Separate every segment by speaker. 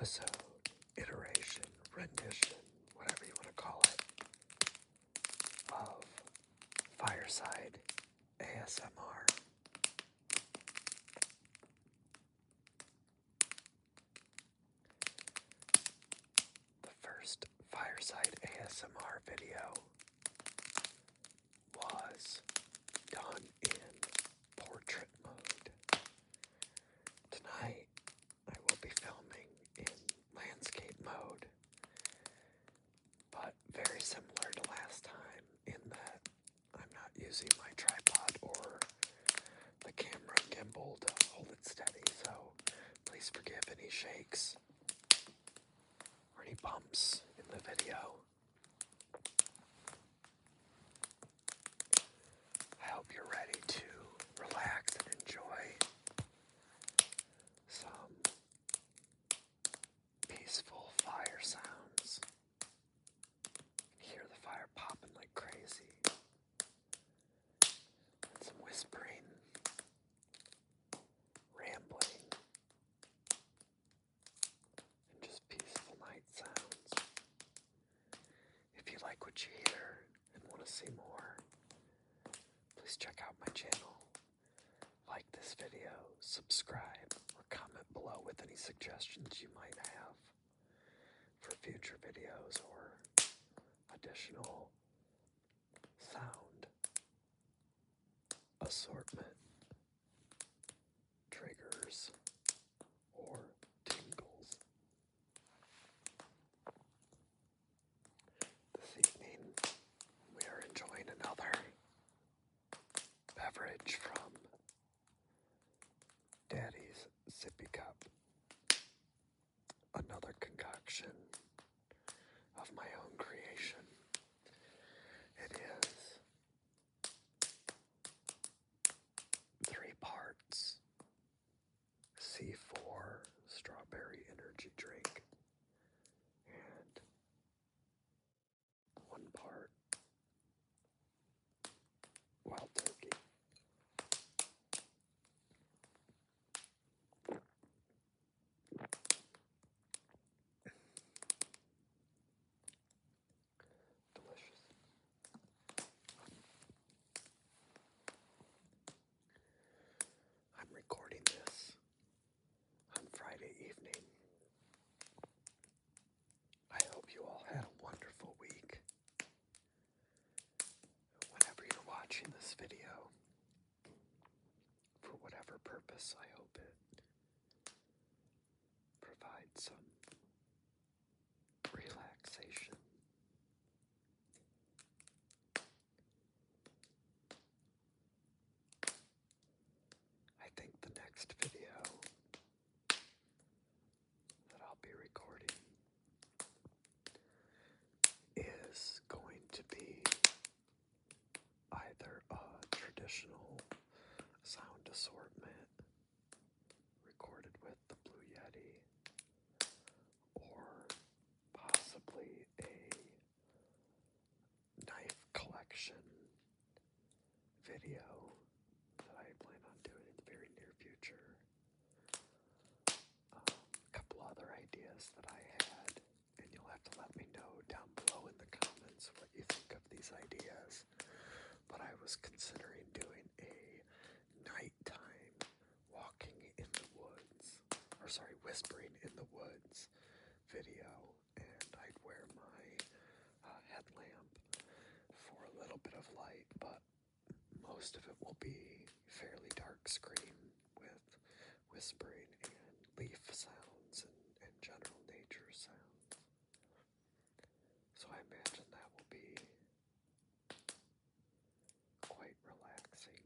Speaker 1: episode, iteration, rendition, whatever you want to call it, of Fireside ASMR. The first Fireside ASMR video was done in portrait mode. Tonight, I will be filming in landscape mode, but very similar to last time in that I'm not using my tripod or the camera gimbal to hold it steady, so please forgive any shakes or any bumps in the video. I hope you're ready to relax and enjoy some peaceful fire sounds. Hear the fire popping like crazy. And some whispering, rambling, and just peaceful night sounds. If you like what you hear and want to see more, please check out my channel. Like this video, subscribe, or comment below with any suggestions you might have for future videos or additional sound assortment, triggers, or tingles. This evening, we are enjoying another beverage from Daddy's Sippy Cup. Another concoction of my own creation. It is 3 parts C4 strawberry energy drink and 1 part wild turkey. Delicious. I'm recording this on Friday evening. I hope you all had a wonderful week. Whenever you're watching this video, for whatever purpose, I hope it provides some relaxation. I think the next video that I'll be recording is going to be either a traditional sound assortment recorded with the Blue Yeti, or possibly a knife collection video that I plan on doing in the very near future. A couple other ideas that I had, and you'll have to let me know down below in the comments what you think of these ideas. But I was considering doing a nighttime walking in the woods, whispering in the woods video, and I'd wear my headlamp for a little bit of light, but most of it will be fairly dark screen with whispering and leaf sounds and general nature sounds. So I imagine that will be quite relaxing.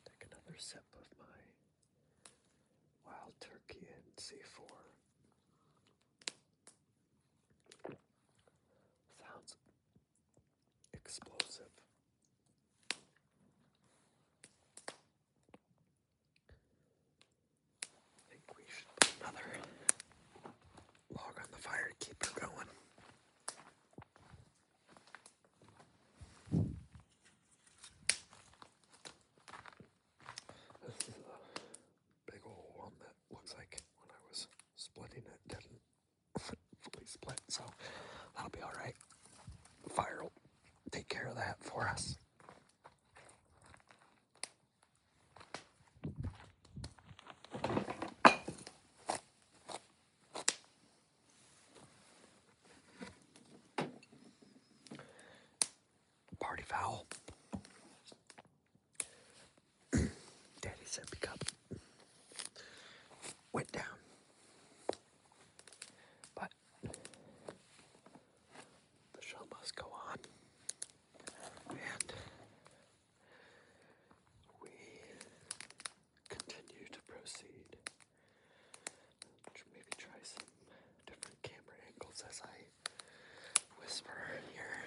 Speaker 1: Take another sip of my wild turkey and C4. Sounds explosive. I think we should put another log on the fire to keep her going. This so that'll be alright. Fire will take care of that for us. Party foul. Daddy's sippy cup went down. But the show must go on. And we continue to proceed. Maybe try some different camera angles as I whisper here.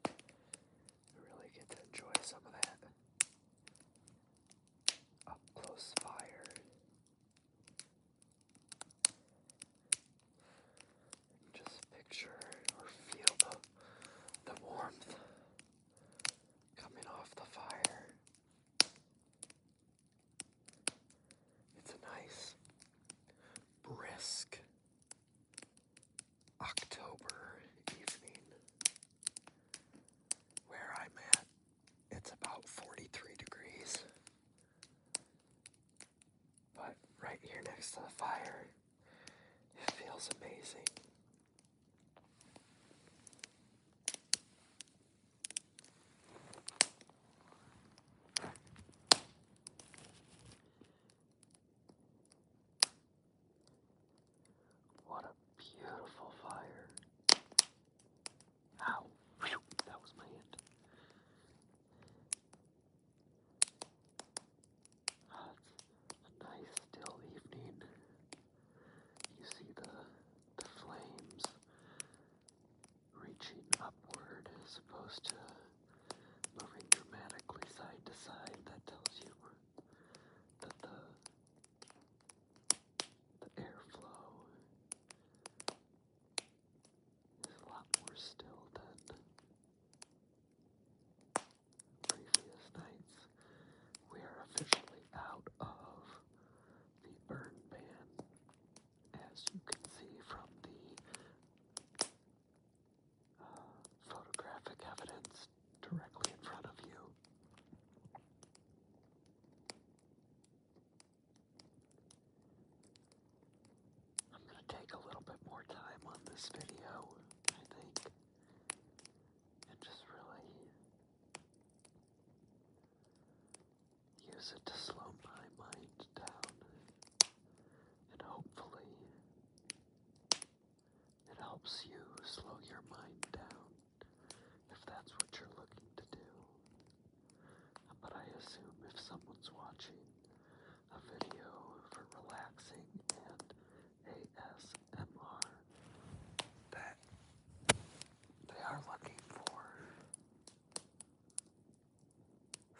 Speaker 1: I really get to enjoy some of that up close fire. Just picture or feel the warmth coming off the fire. It's a nice, brisk October evening. Where I'm at, it's about 43 degrees. But right here next to the fire, it feels amazing. What a beautiful fire. Ow. Whew, that was my hand. It's a nice still evening. You see the flames reaching upward as opposed to moving dramatically side to side. That tells you that the airflow is a lot more still than previous nights. We are officially out of the burn ban, as you can see from the photographic evidence directly in front of you. I'm going to take a little bit more time on this video, I think, and just really use it to slow my mind down, and hopefully it helps you slow your mind down if that's what you're looking to do. But I assume if someone's watching a video for relaxing and ASMR, that they are looking for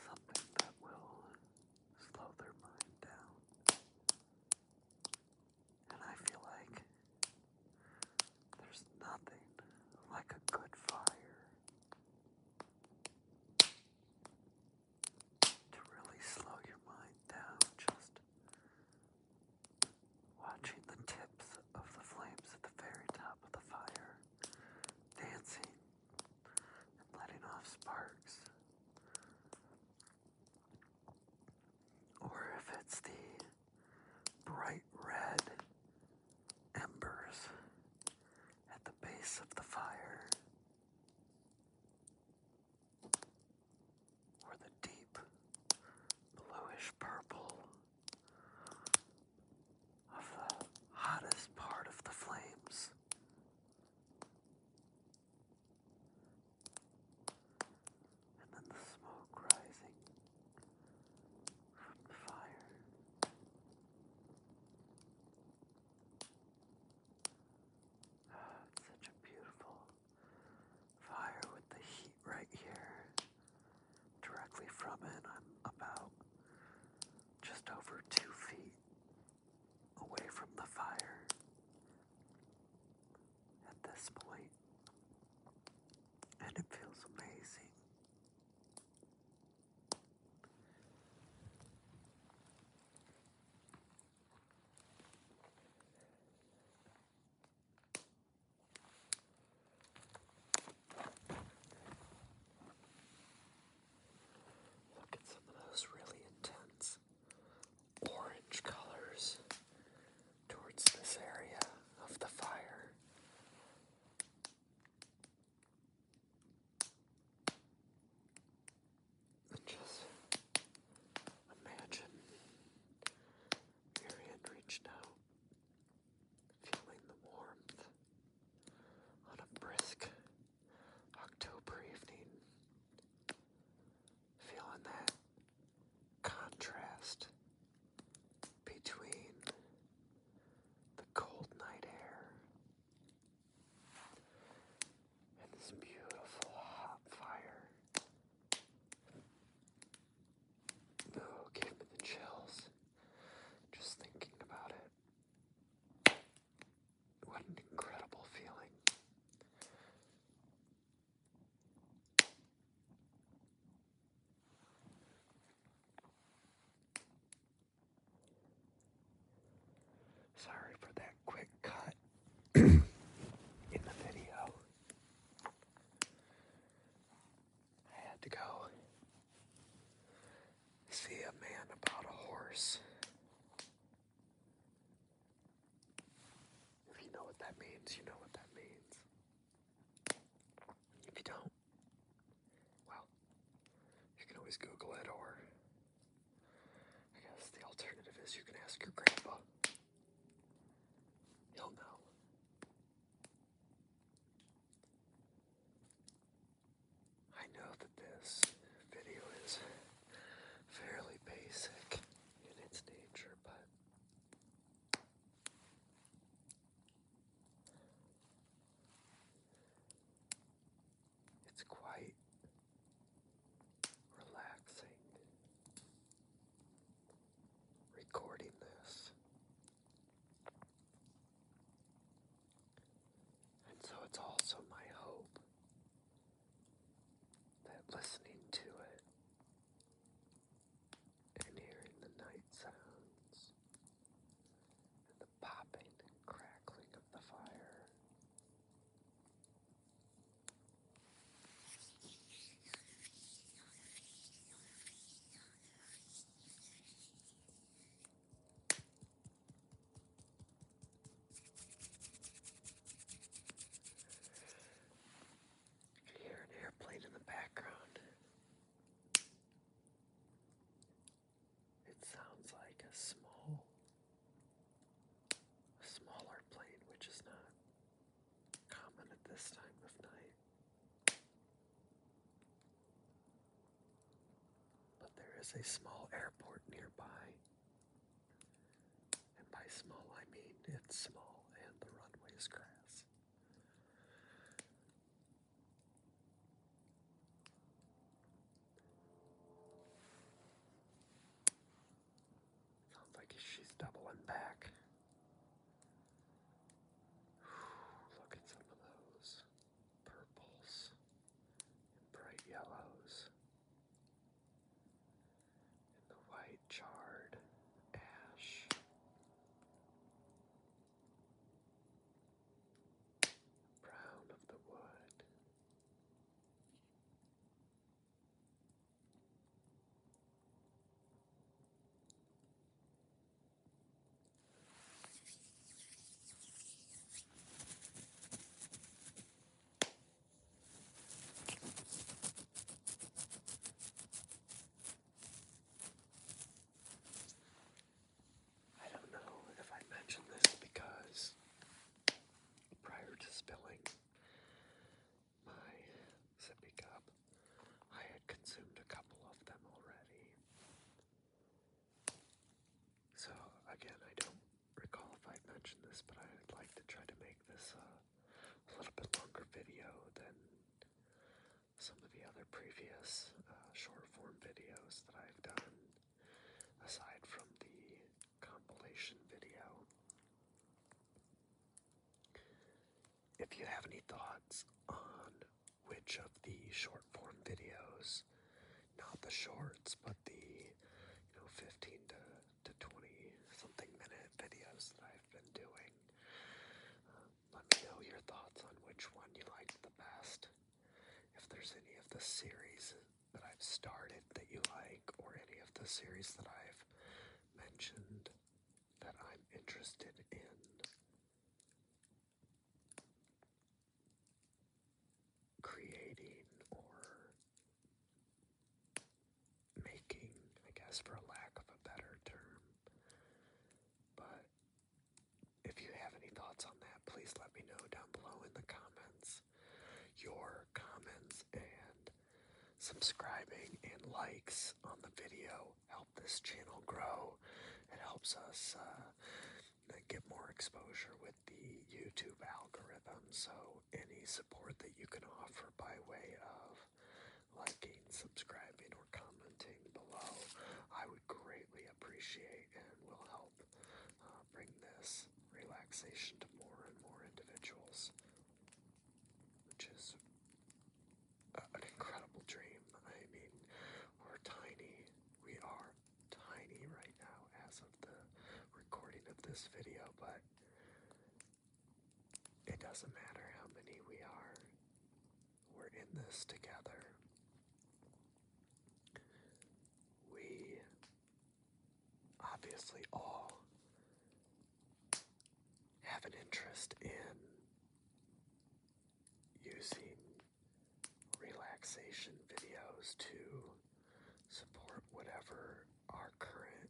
Speaker 1: something that will slow that means, you know what that means. If you don't, well, you can always Google it, or I guess the alternative is you can ask your grandpa. He'll know. I know that this video is fairly basic in its nature, but it's quite relaxing recording this. And so it's also my hope that listening to it and hearing the night sounds and the popping and crackling of the fire you can hear an airplane in the background. It sounds like a smaller plane, which is not common at this time of night. But there is a small airport nearby. And by small, I mean it's small and the runway is grass. Sounds like she's doubling back. Look at some of those purples and bright yellows and the white charred ash. Brown of the wood. I don't know if I mentioned this because prior to spilling my sippy cup, I had consumed a couple of them already. So again, I don't recall if I mentioned this, but I'd like to try to make this a little bit longer video than some of the other previous short form videos that I've done, aside from the compilation video. If you have any thoughts on which of the short form videos, not the shorts, but the 15 to 20 something minute videos that I've been doing, let me know your thoughts on which one you liked the best. If there's any of the series that I've started that you like, or any of the series that I've mentioned that I'm interested in creating or making, I guess, for a lack of a better term. But if you have any thoughts on that, please let me know down below in the comments. Your comments and subscribing and likes on the video help this channel grow. It helps us get more exposure with the YouTube algorithm. So any support that you can offer by way of liking, subscribing, or commenting below, I would greatly appreciate and will help bring this relaxation to more and more individuals, which is an incredible dream. I mean, we're tiny. We are tiny right now as of the recording of this video, but it doesn't matter how many we are. We're in this together. We obviously all have an interest in relaxation videos to support whatever our current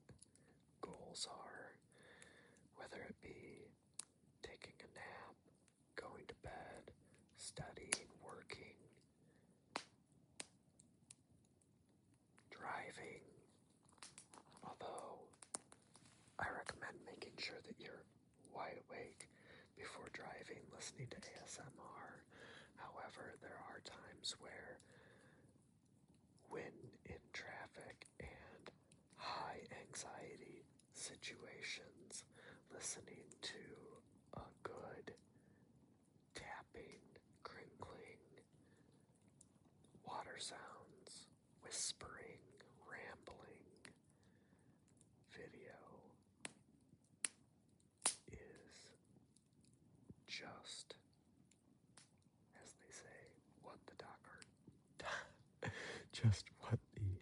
Speaker 1: goals are, whether it be taking a nap, going to bed, studying, working, driving. Although I recommend making sure that you're wide awake before driving, listening to ASMR. However, there are times where, when in traffic and high anxiety situations, listening to a good tapping, crinkling, water sounds, whispering, rambling video is just, as they say, what the doctor just what the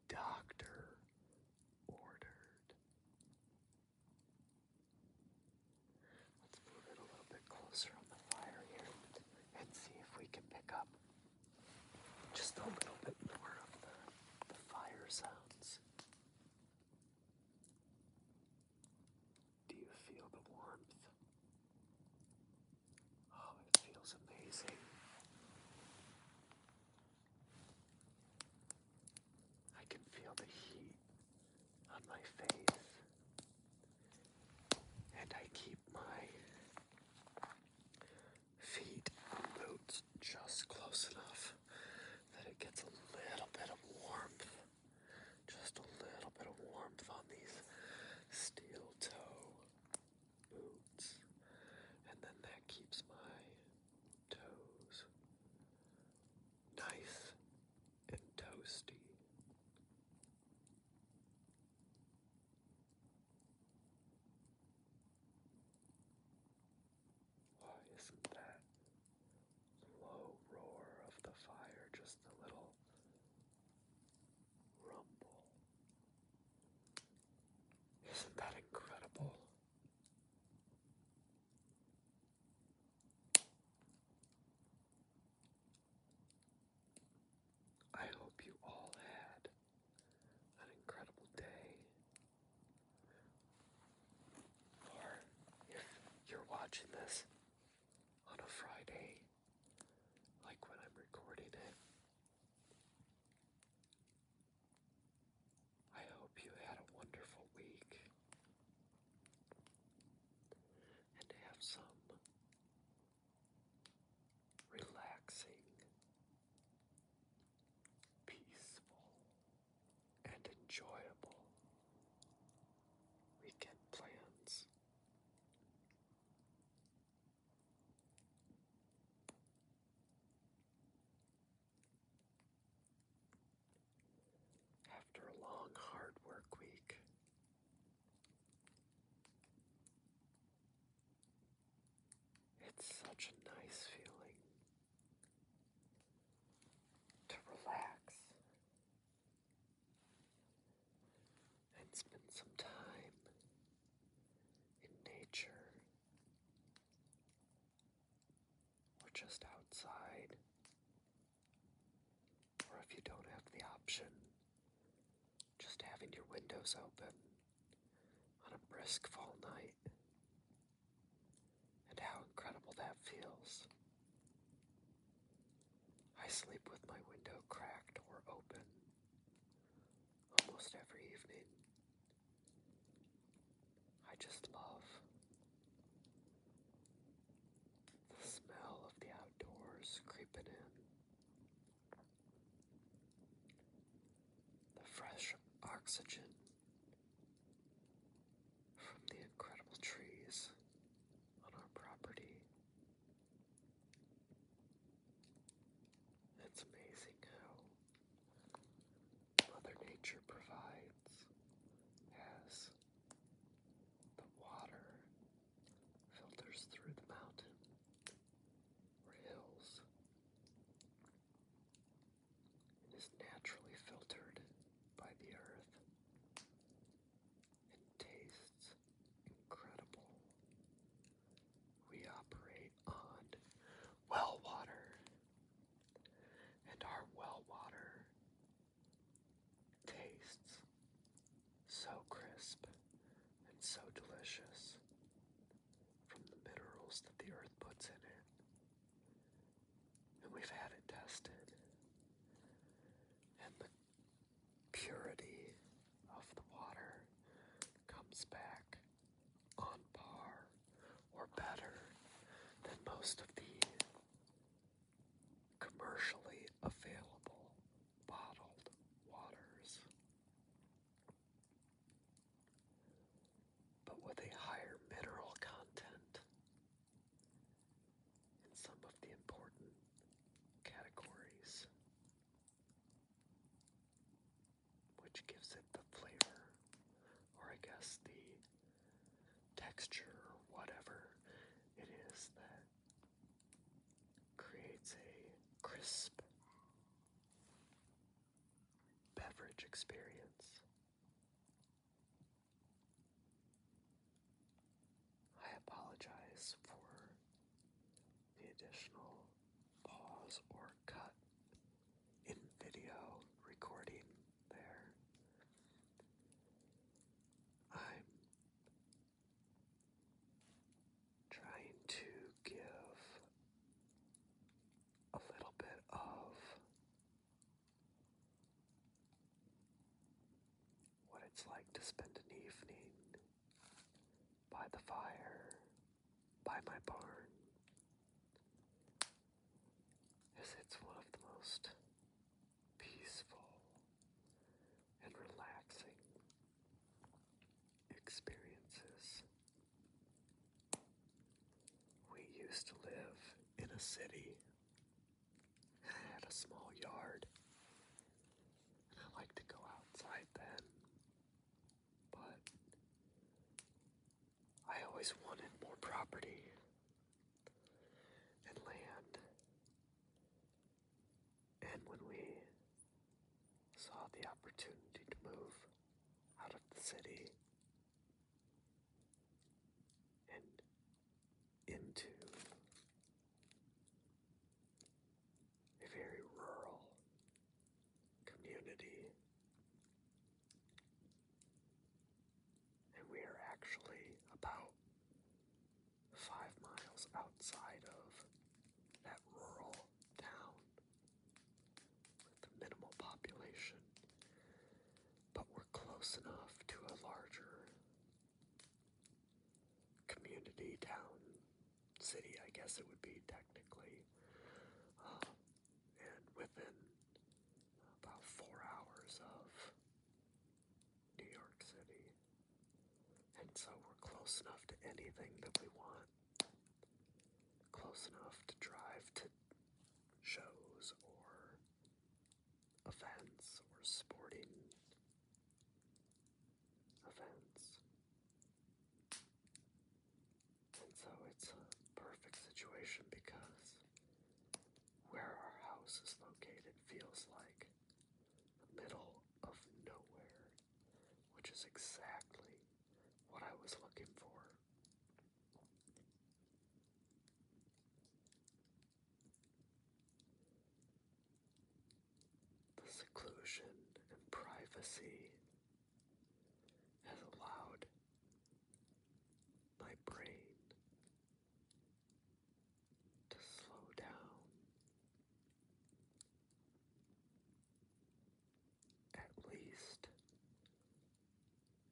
Speaker 1: doctor ordered. Let's move it a little bit closer on the fire here and see if we can pick up just a little bit more of the fire sounds. Do you feel the warmth? Oh, it feels amazing. I can feel the heat on my face, and I keep my feet and boots just close enough that it gets a little bit of warmth, just a little bit of warmth on these steel toe boots, and then that keeps my toes nice and toasty. Why isn't that low roar of the fire just a little rumble? Isn't that incredible? I hope you all had an incredible day. Or if you're watching this on a Friday, like when I'm recording it, I hope you had a wonderful week and have some relaxing, peaceful, and enjoyable weekend plans. After a long, hard work week, it's such a nice feeling to relax and spend some time in nature or just outside. Or if you don't have the option, just having your windows open on a brisk fall night, and how incredible that feels. I sleep with my window cracked or open almost every evening. I just love the smell of the outdoors creeping in, the fresh oxygen from the incredible trees on our property. It's amazing how Mother Nature provides as the water filters through the mountain or hills and is naturally filtered by the earth. Earth puts in it. And we've had it tested. And the purity of the water comes back on par or better than most of the commercially available bottled waters, but with a higher mineral content in some of the important categories, which gives it the flavor, or I guess the texture, or whatever it is that creates a crisp beverage experience. I apologize for the additional pause or cut in video recording there. I'm trying to give a little bit of what it's like to spend an evening by the fire, by my barn, as it's one of the most peaceful and relaxing experiences. We used to live in a city, and I had a small yard, and I liked to go outside then, but I always wanted more property and land. And when we saw the opportunity to move out of the city and into a very rural community, and we are actually about 5 miles outside of that rural town with minimal population, but we're close enough to a larger community town, city, I guess it would be technically, and within about 4 hours of New York City. And so we're close enough to anything that we want, close enough to drive to shows or events or sporting events. And so it's a perfect situation because where our house is located feels like the middle of nowhere, which is exactly what I was looking for. The seclusion and privacy has allowed my brain to slow down, at least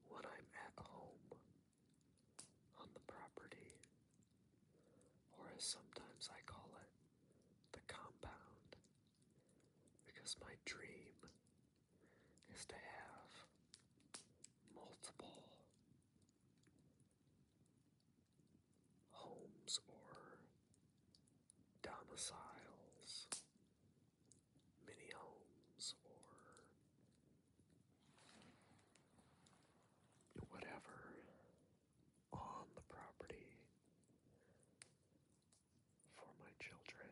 Speaker 1: when I'm at home on the property, or as sometimes I call it, the compound, because my dream is to have multiple homes or domiciles, mini homes, or whatever on the property for my children,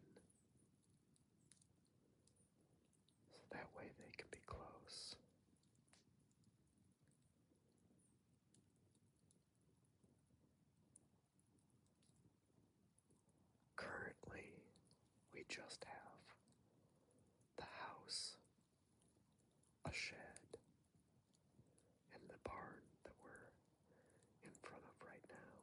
Speaker 1: so that way they can be close. Currently, we just have the house, a shed, and the barn that we're in front of right now.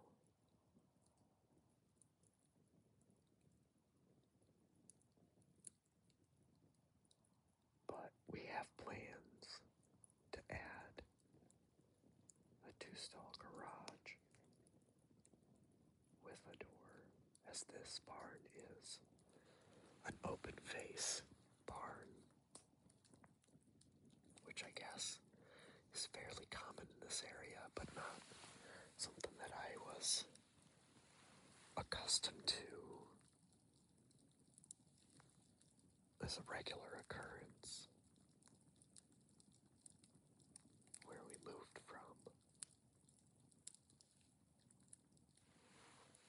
Speaker 1: as this barn is an open face barn, which I guess is fairly common in this area, but not something that I was accustomed to as a regular occurrence where we moved from.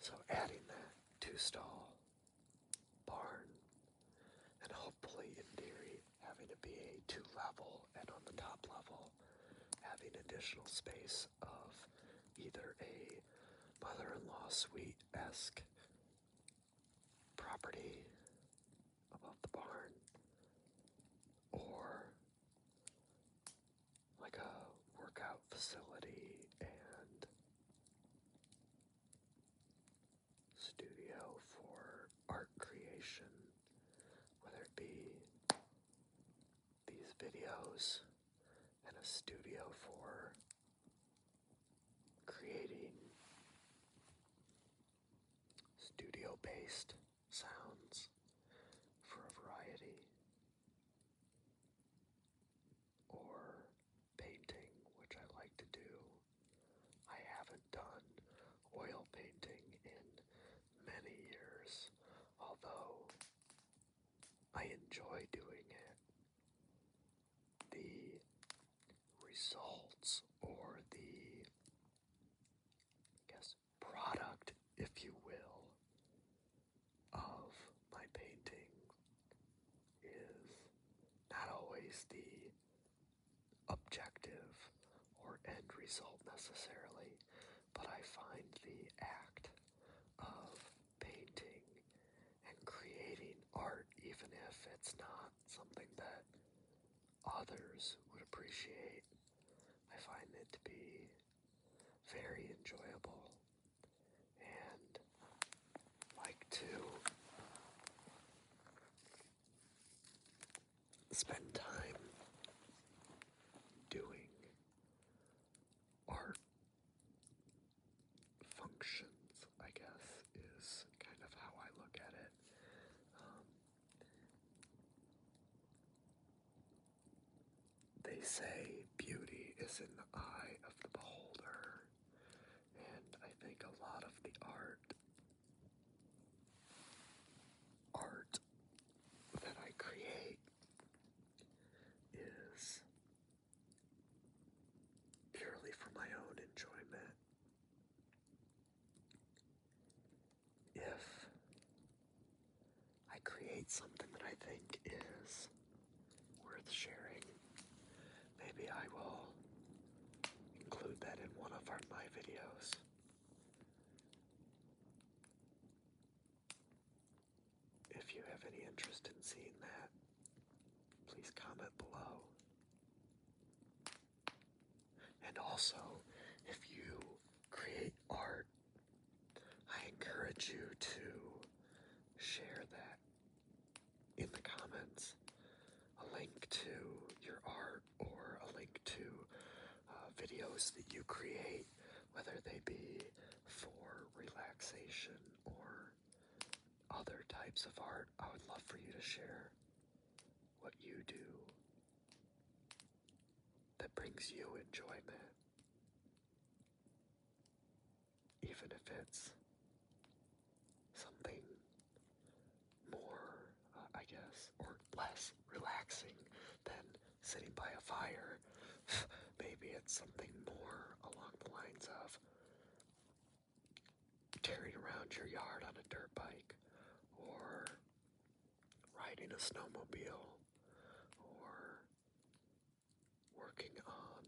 Speaker 1: So adding that two-stall barn, and hopefully in theory having it be a two-level, and on the top level having additional space of either a mother-in-law suite-esque property above the barn, or like a workout facility and studio for art creation, whether it be these videos and a studio for creating studio-based sounds for a variety, or painting, which I like to do. I haven't done oil painting in many years, although I enjoy doing it. The results, or the, I guess, product, if you will, of my painting is not always the objective or end result necessarily, but I find the act of painting and creating art, even if it's not something that others would appreciate, I find it to be very enjoyable, and like to spend time doing art functions, I guess, is kind of how I look at it. They say beauty is in the eye of the beholder, and I think a lot of the art that I create is purely for my own enjoyment. If I create something that I think is worth sharing, maybe I will include that in one of my videos. If you have any interest in seeing that, please comment below. And also, if you create art, I encourage you to share that in the comments. A link to your art, or a link to videos that you create, whether they be for relaxation or other types of art. I would love for you to share what you do that brings you enjoyment, even if it's something more, I guess, or less relaxing than sitting by a fire. Maybe it's something more along the lines of tearing around your yard on a dirt bike, or riding a snowmobile, or working on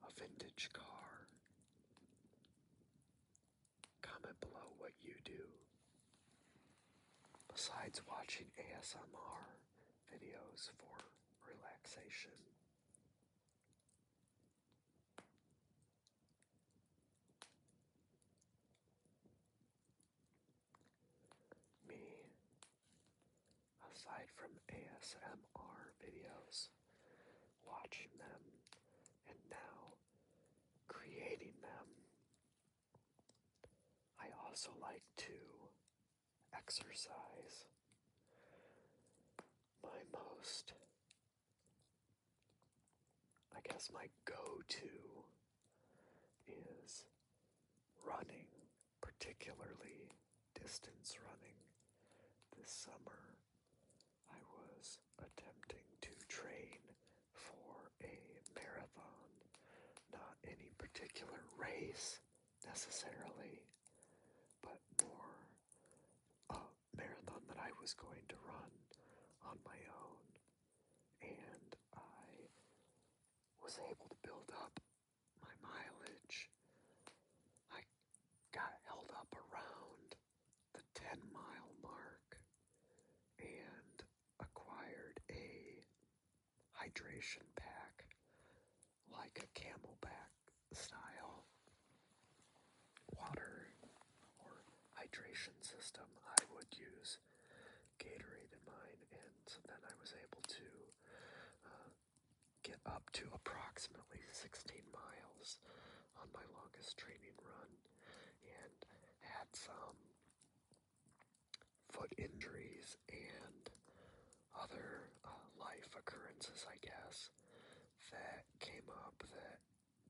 Speaker 1: a vintage car. Comment below what you do besides watching ASMR videos for relaxation. Me, aside from ASMR videos, watching them, and now creating them, I also like to exercise. My go-to is running, particularly distance running. This summer, I was attempting to train for a marathon, not any particular race necessarily, but more a marathon that I was going to run on my own. And I was able to build up my mileage. I got held up around the 10-mile mark and acquired a hydration pack, like a Camelback style water or hydration system. I would use Gatorade in mine, and so then I was able to get up to approximately 16 miles on my longest training run, and had some foot injuries and other life occurrences, I guess, that came up that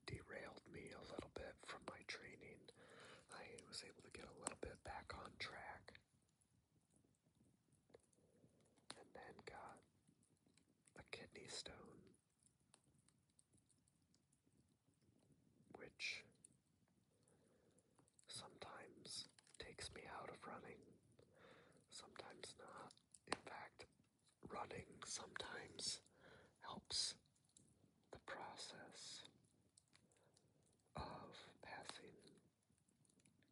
Speaker 1: derailed me a little bit from my training. I was able to get a little bit back on track, and then got a kidney stone, which sometimes takes me out of running, sometimes not. In fact, running sometimes helps the process of passing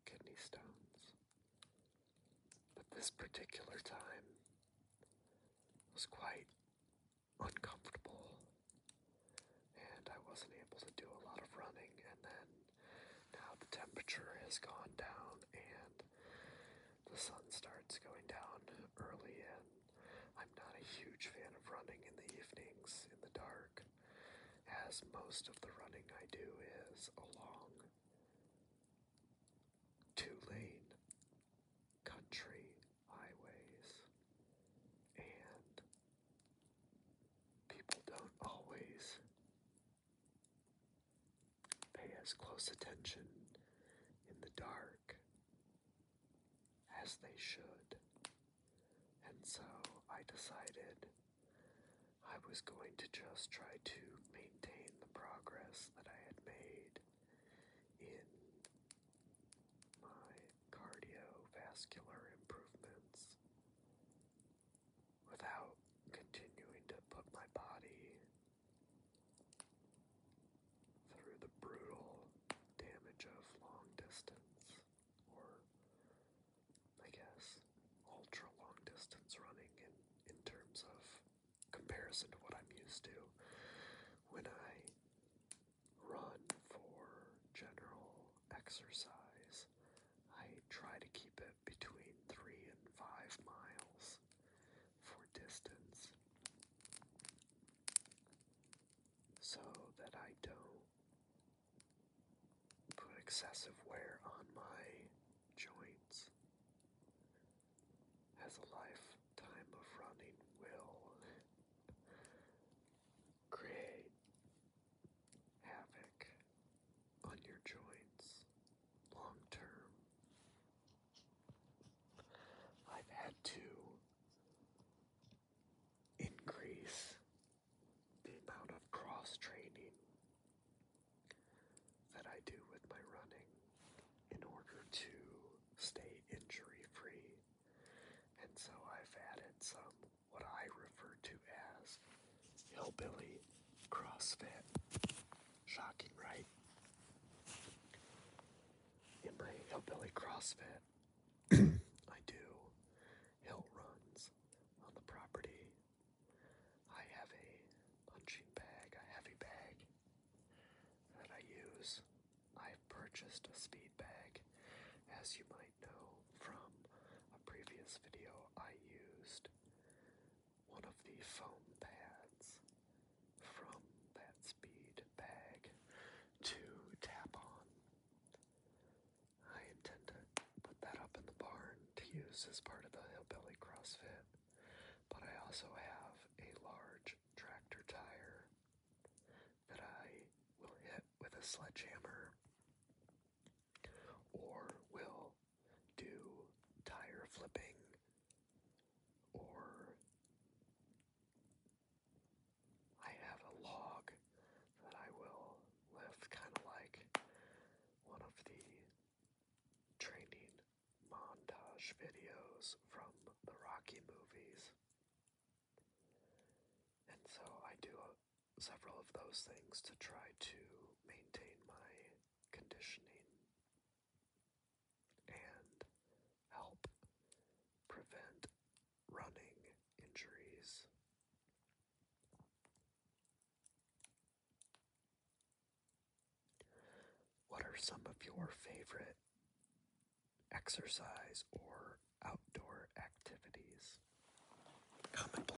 Speaker 1: kidney stones. But this particular time was quite uncomfortable, and I wasn't able to do a lot of running. And then now the temperature has gone down and the sun starts going down early, and I'm not a huge fan of running in the evenings in the dark, as most of the running I do is along 2-lane country highways, and people don't always pay as close attention in the dark as they should. And so I decided I was going to just try to maintain the progress that I had made in my cardiovascular improvements without continuing to put my body through the brutal damage of long distance, or I guess ultra long distance running in terms of comparison to what I'm used to. When I run for general exercise, I try to keep it between 3 and 5 miles for distance, so that I don't put excessive wear on my joints, as a lifetime of running will create havoc on your joints long term. I've had to increase the amount of cross training that I do with my running in order to stay injury free. And so I've added some what I refer to as hillbilly CrossFit. Shocking, right? In my hillbilly CrossFit, I do hill runs on the property. I have a punching bag, a heavy bag that I use. I've purchased a speed bag. As you might know from a previous video, I used one of the foam pads from that speed bag to tap on. I intend to put that up in the barn to use use as part of the Hillbilly CrossFit, but I also have a large tractor tire that I will hit with a sledgehammer or will do tire flipping, or I have a log that I will lift, kind of like one of the training montage videos from the Rocky movies. And so I do several of those things to try to maintain my conditioning and help prevent running injuries. What are some of your favorite exercise or outdoor activities? Comment below.